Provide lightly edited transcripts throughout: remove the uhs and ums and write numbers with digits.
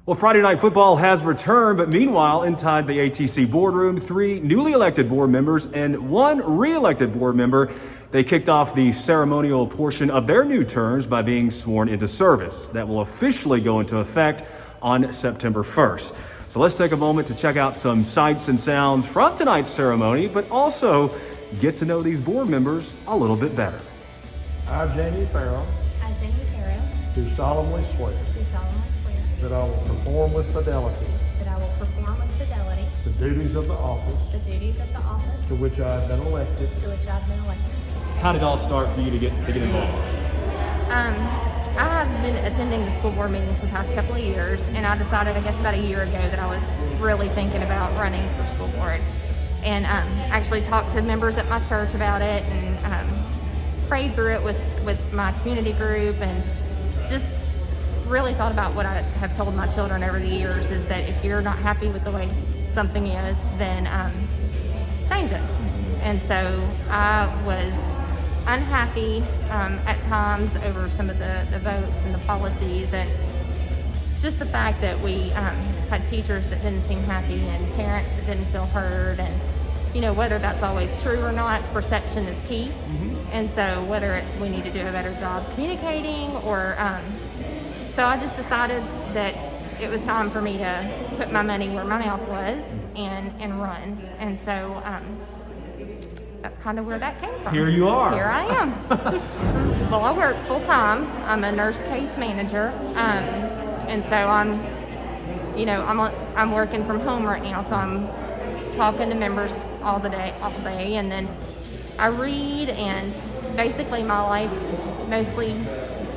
Well, Friday Night Football has returned, but meanwhile, inside the ATC boardroom, 3 newly elected board members and 1 re-elected board member, they kicked off the ceremonial portion of their new terms by being sworn into service. That will officially go into effect on September 1st. So let's take a moment to check out some sights and sounds from tonight's ceremony, but also get to know these board members a little bit better. I, Jamie Farrell, do solemnly swear that I will perform with fidelity the duties of the office to which I have been elected. How did it all start for you to get involved? I have been attending the school board meetings for the past couple of years, and I decided, I guess about a year ago, that I was really thinking about running for school board. And actually talked to members at my church about it, and prayed through it with my community group, and just really thought about what I have told my children over the years, is that if you're not happy with the way something is, then change it. And so I was unhappy at times over some of the votes and the policies, and just the fact that we had teachers that didn't seem happy and parents that didn't feel heard, and whether that's always true or not, perception is key. And so whether it's we need to do a better job communicating, or so I just decided that it was time for me to put my money where my mouth was and run. And so that's kind of where that came from. Here you are. Here I am. Well, I work full time. I'm a nurse case manager, and so I'm working from home right now. So I'm talking to members all day, and then I read, and basically my life is mostly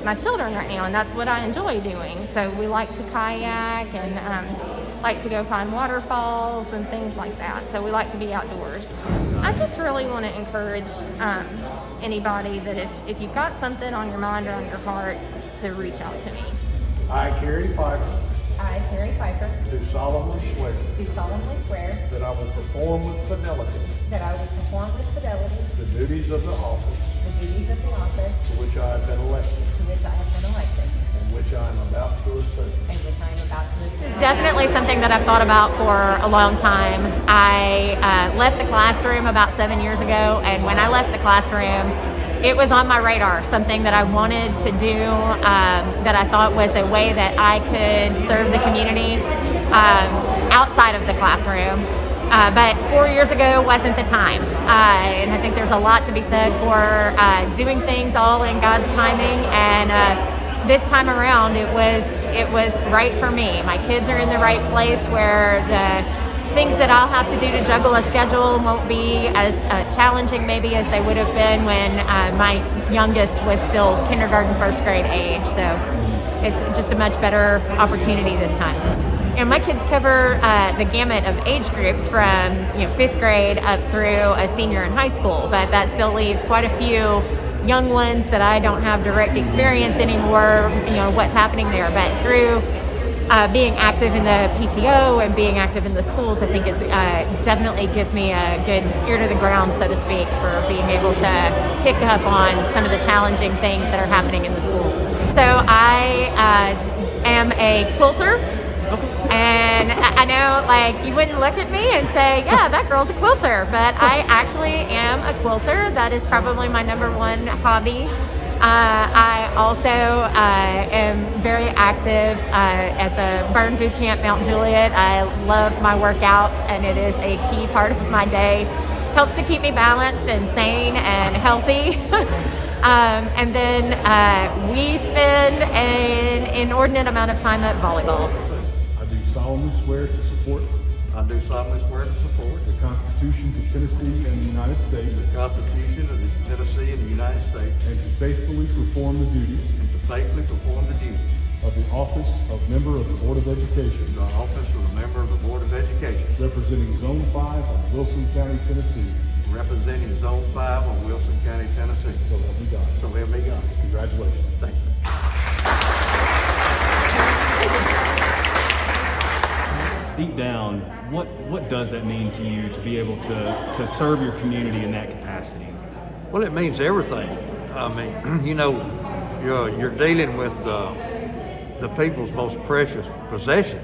my children right now, and that's what I enjoy doing. So we like to kayak and like to go find waterfalls and things like that. So we like to be outdoors. I just really want to encourage anybody that if you've got something on your mind or on your heart, to reach out to me. I, CARRIE PFEIFFER, do solemnly swear that I will perform with fidelity the the duties of the office duties of the office to which I have been elected and which I am about to assume. It's definitely something that I've thought about for a long time. I left the classroom about 7 years ago, and when I left the classroom, it was on my radar, something that I wanted to do, that I thought was a way that I could serve the community outside of the classroom. But 4 years ago wasn't the time, and I think there's a lot to be said for doing things all in God's timing, and this time around it was right for me. My kids are in the right place where the things that I'll have to do to juggle a schedule won't be as challenging maybe as they would have been when my youngest was still kindergarten, first grade age. So it's just a much better opportunity this time. And my kids cover the gamut of age groups from 5th grade up through a senior in high school, but that still leaves quite a few young ones that I don't have direct experience anymore, what's happening there. But through being active in the PTO and being active in the schools, I think it's definitely gives me a good ear to the ground, so to speak, for being able to pick up on some of the challenging things that are happening in the schools. So I am a quilter. And I know, you wouldn't look at me and say, yeah, that girl's a quilter, but I actually am a quilter. That is probably my #1 hobby. I also am very active at the Burn Boot Camp Mount Juliet. I love my workouts, and it is a key part of my day. Helps to keep me balanced and sane and healthy. And then we spend an inordinate amount of time at volleyball. I do solemnly swear to support the constitutions of Tennessee and the United States, the Constitution of Tennessee and the United States, and to faithfully perform the duties of the office of member of the Board of Education, representing Zone 5 of Wilson County, Tennessee. So help me God. So help me God. Congratulations. Thank you. Deep down, what does that mean to you to be able to serve your community in that capacity? Well, it means everything. I mean, you're dealing with the people's most precious possession,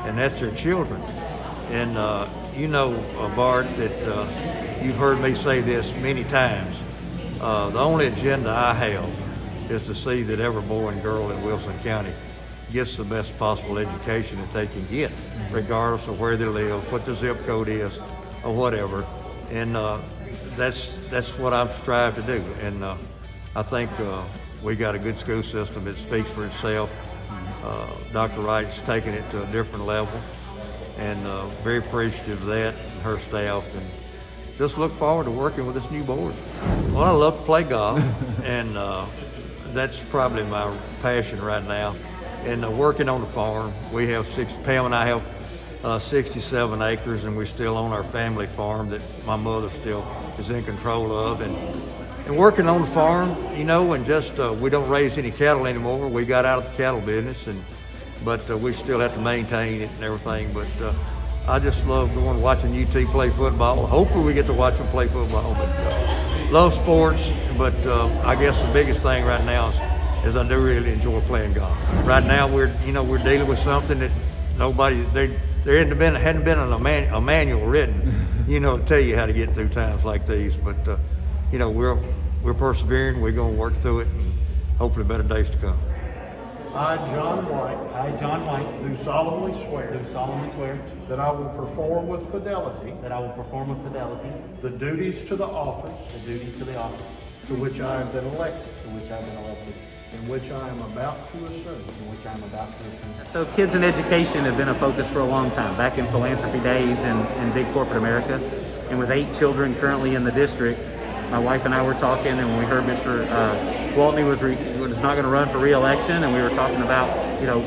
and that's their children. And you know, Bart, that you've heard me say this many times. The only agenda I have is to see that every boy and girl in Wilson County gets the best possible education that they can get, regardless of where they live, what the zip code is, or whatever. And that's what I strive to do. And I think we got a good school system that speaks for itself. Dr. Wright's taken it to a different level, and very appreciative of that and her staff, and just look forward to working with this new board. Well, I love to play golf, and that's probably my passion right now. And working on the farm, we have Pam and I have 67 acres, and we still own our family farm that my mother still is in control of. And working on the farm, you know, and just we don't raise any cattle anymore. We got out of the cattle business, but we still have to maintain it and everything. But I just love going watching UT play football. Hopefully we get to watch them play football. But love sports. But I guess the biggest thing right now is I do really enjoy playing golf. Right now we're dealing with something that there hadn't been a manual written, you know, to tell you how to get through times like these. But you know, we're persevering. We're going to work through it, and hopefully better days to come. I, John White, do solemnly swear that I will perform with fidelity the duties to the office to which I have been elected, and which I am about to assume. So kids and education have been a focus for a long time, back in philanthropy days in big corporate America. And with 8 children currently in the district, my wife and I were talking, and when we heard Mr. Waltney was not going to run for re-election, and we were talking about, you know,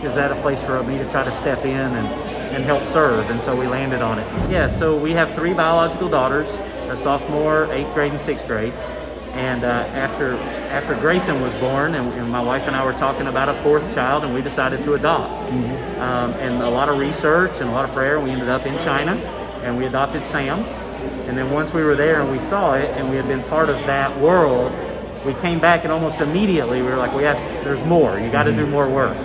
is that a place for me to try to step in and help serve? And so we landed on it. Yeah, so we have 3 biological daughters, a sophomore, 8th grade, and 6th grade. And after Grayson was born, and my wife and I were talking about a 4th child, and we decided to adopt. And a lot of research and a lot of prayer, we ended up in China, and we adopted Sam. And then once we were there and we saw it, and we had been part of that world, we came back, and almost immediately we were like, there's more. You got to do more work.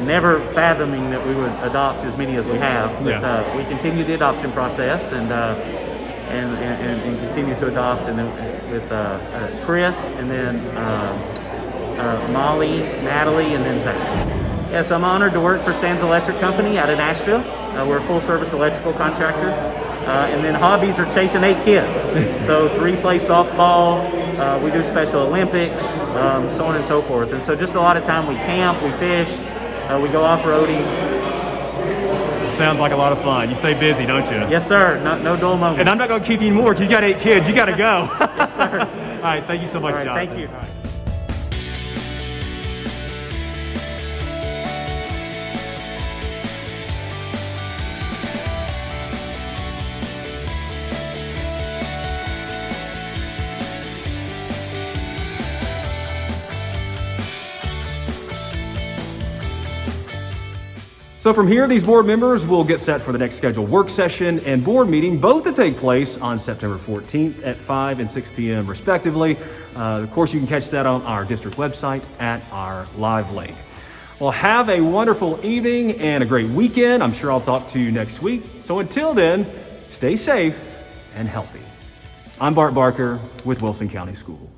Never fathoming that we would adopt as many as we have, but we continued the adoption process and continue to adopt, and then with Chris, and then Molly, Natalie, and then Zach. Yes, I'm honored to work for Stan's Electric Company out of Nashville. We're a full-service electrical contractor. And then hobbies are chasing 8 kids. So 3 play softball, we do Special Olympics, so on and so forth. And so just a lot of time we camp, we fish, we go off-roading. Sounds like a lot of fun. You stay busy, don't you? Yes, sir. No dull moments. And I'm not going to keep you anymore because you got 8 kids. You got to go. Yes, sir. All right. Thank you so much, All right, Jonathan. thank you. All right. So from here, these board members will get set for the next scheduled work session and board meeting, both to take place on September 14th at 5 and 6 p.m. respectively. Of course, you can catch that on our district website at our live link. Well, have a wonderful evening and a great weekend. I'm sure I'll talk to you next week. So until then, stay safe and healthy. I'm Bart Barker with Wilson County Schools.